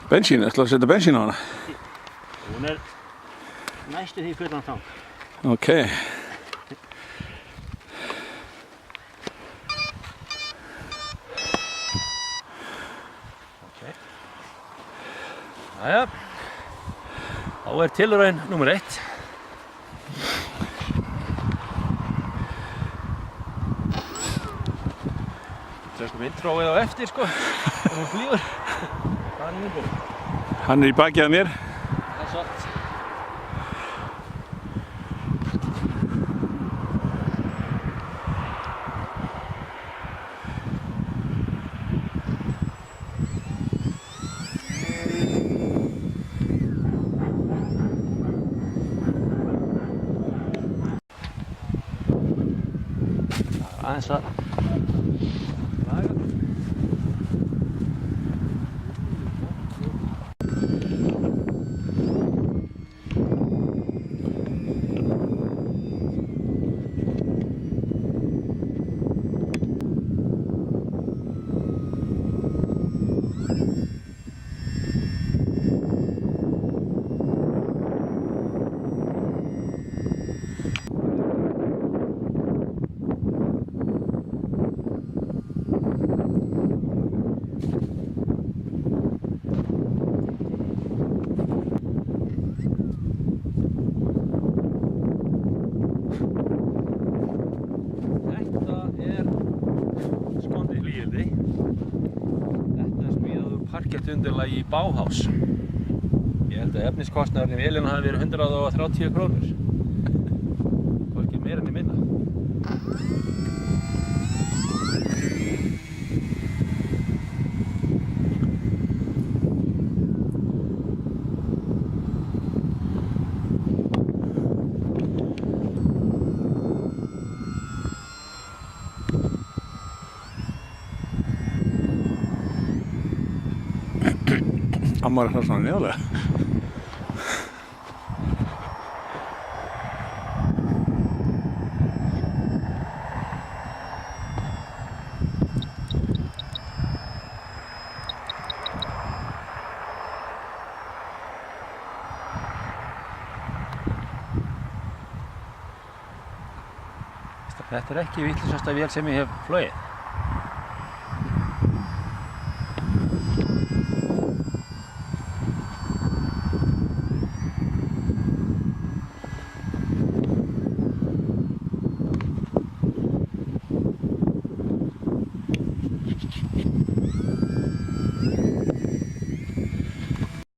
Bensín, ætlaðu að setja bensín á hana? Hún næstu því fullan tank. Ok. Jæja, þá tilraun númer 1. Tökum intróið á eftir sko, og hún flýgur. Það núna búinn. Hann í bakið að mér. Það satt. Aðeins að laga. Skondið flygildi. Þetta smíðað úr parkettundirlagi í Bauhaus. Ég held að efniskostnaðurinn í vélina hafi verið 130 krónur. Hvorki meira en minna. Amma er svona neðarlega. Þetta ekki vitlausasta vél sem ég hef flogið.